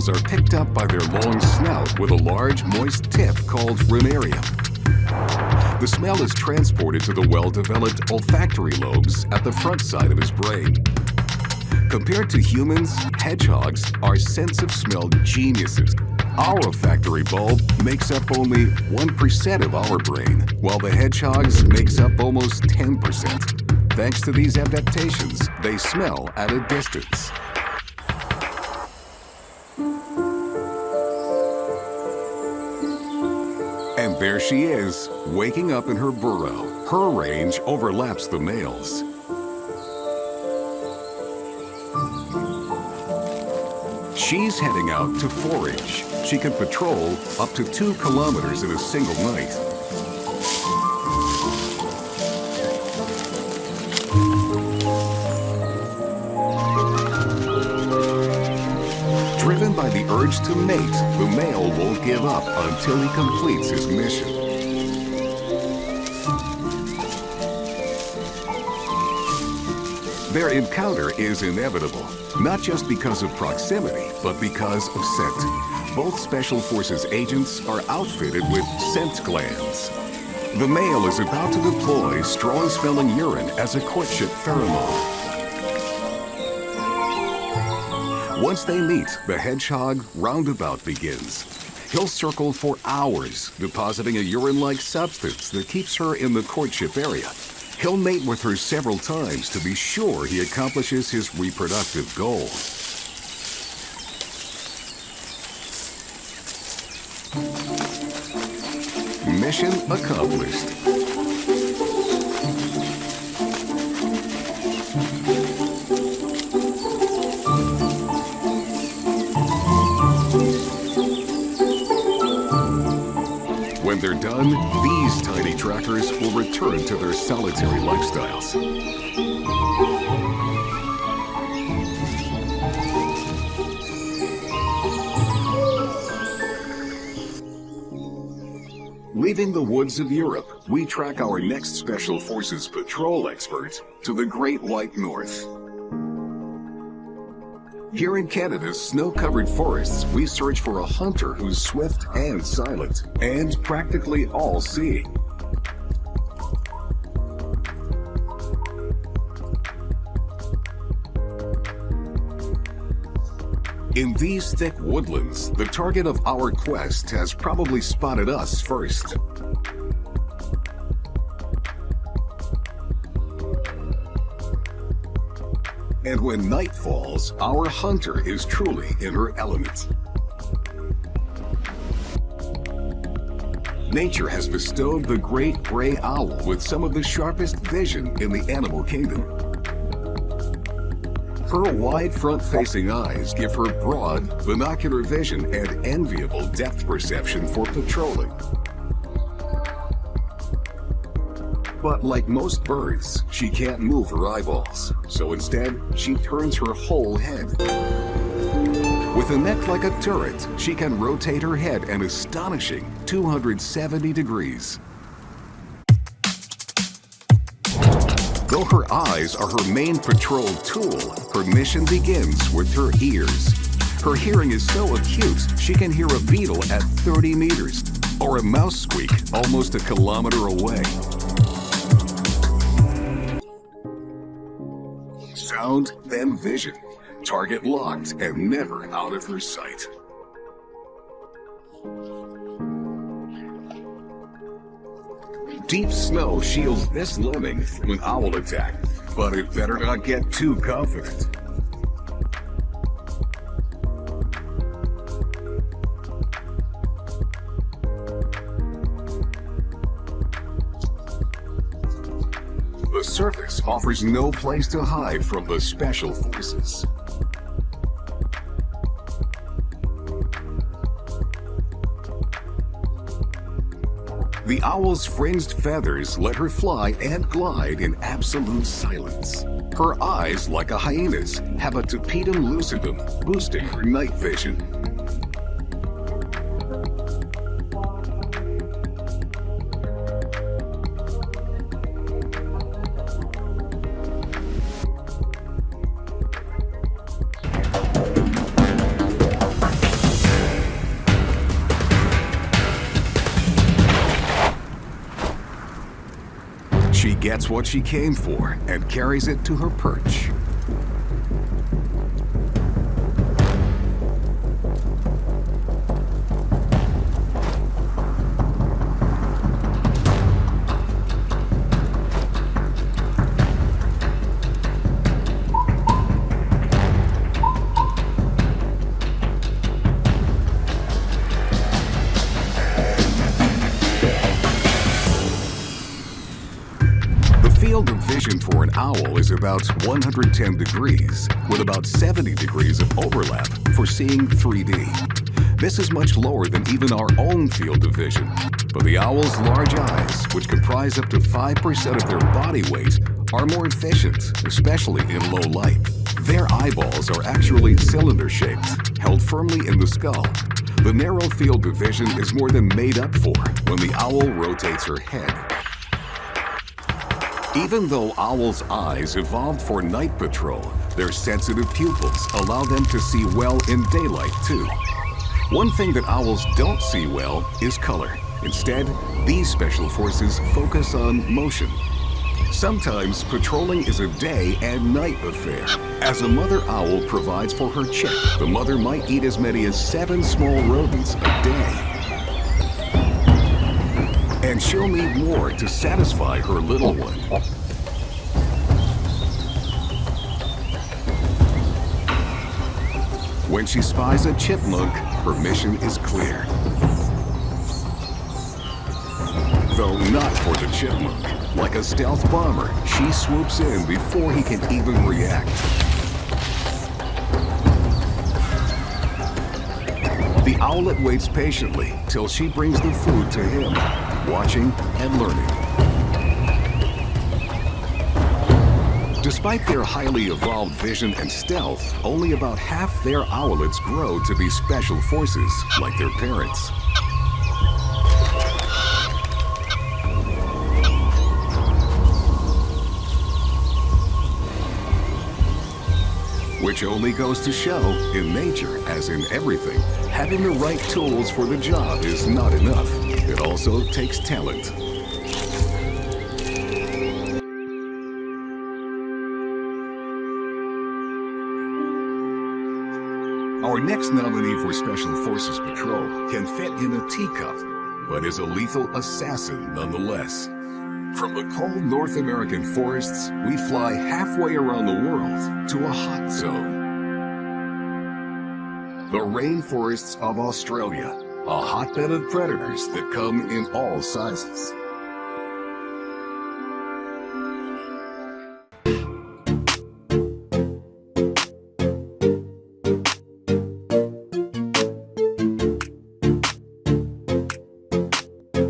smells are picked up by their long snout with a large, moist tip called rhinarium. The smell is transported to the well-developed olfactory lobes at the front side of his brain. Compared to humans, hedgehogs are sense of smell geniuses. Our olfactory bulb makes up only 1% of our brain, while the hedgehog's makes up almost 10%. Thanks to these adaptations, they smell at a distance. And there she is, waking up in her burrow. Her range overlaps the male's. She's heading out to forage. She can patrol up to 2 kilometers in a single night. Driven by the urge to mate, the male won't give up until he completes his mission. Their encounter is inevitable, not just because of proximity, but because of scent. Both Special Forces agents are outfitted with scent glands. The male is about to deploy strong-smelling urine as a courtship pheromone. Once they meet, the hedgehog roundabout begins. He'll circle for hours, depositing a urine-like substance that keeps her in the courtship area. He'll mate with her several times to be sure he accomplishes his reproductive goal. Mission accomplished. When they're done, these tiny trackers will return to their solitary lifestyles. Leaving the woods of Europe, we track our next Special Forces patrol expert to the Great White North. Here in Canada's snow-covered forests, we search for a hunter who's swift and silent, and practically all-seeing. In these thick woodlands, the target of our quest has probably spotted us first. And when night falls, our hunter is truly in her element. Nature has bestowed the great gray owl with some of the sharpest vision in the animal kingdom. Her wide front-facing eyes give her broad, binocular vision and enviable depth perception for patrolling. But like most birds, she can't move her eyeballs, so instead, she turns her whole head. With a neck like a turret, she can rotate her head an astonishing 270 degrees. Though her eyes are her main patrol tool, her mission begins with her ears. Her hearing is so acute, she can hear a beetle at 30 meters, or a mouse squeak almost a kilometer away. Sound, then vision. Target locked and never out of her sight. Deep snow shields this lemming from an owl attack, but it better not get too confident. The surface offers no place to hide from the Special Forces. The owl's fringed feathers let her fly and glide in absolute silence. Her eyes, like a hyena's, have a tapetum lucidum, boosting her night vision. She gets what she came for and carries it to her perch. Field of vision for an owl is about 110 degrees, with about 70 degrees of overlap for seeing 3D. This is much lower than even our own field of vision, but the owl's large eyes, which comprise up to 5% of their body weight, are more efficient, especially in low light. Their eyeballs are actually cylinder-shaped, held firmly in the skull. The narrow field of vision is more than made up for when the owl rotates her head. Even though owls' eyes evolved for night patrol, their sensitive pupils allow them to see well in daylight too. One thing that owls don't see well is color. Instead, these special forces focus on motion. Sometimes patrolling is a day and night affair. As a mother owl provides for her chick, the mother might eat as many as 7 small rodents a day. And she'll need more to satisfy her little one. When she spies a chipmunk, her mission is clear. Though not for the chipmunk. Like a stealth bomber, she swoops in before he can even react. The owlet waits patiently till she brings the food to him, watching and learning. Despite their highly evolved vision and stealth, only about half their owlets grow to be special forces like their parents. Which only goes to show, in nature, as in everything, having the right tools for the job is not enough. It also takes talent. Our next nominee for Special Forces Patrol can fit in a teacup, but is a lethal assassin nonetheless. From the cold North American forests, we fly halfway around the world to a hot zone. The rainforests of Australia, a hotbed of predators that come in all sizes.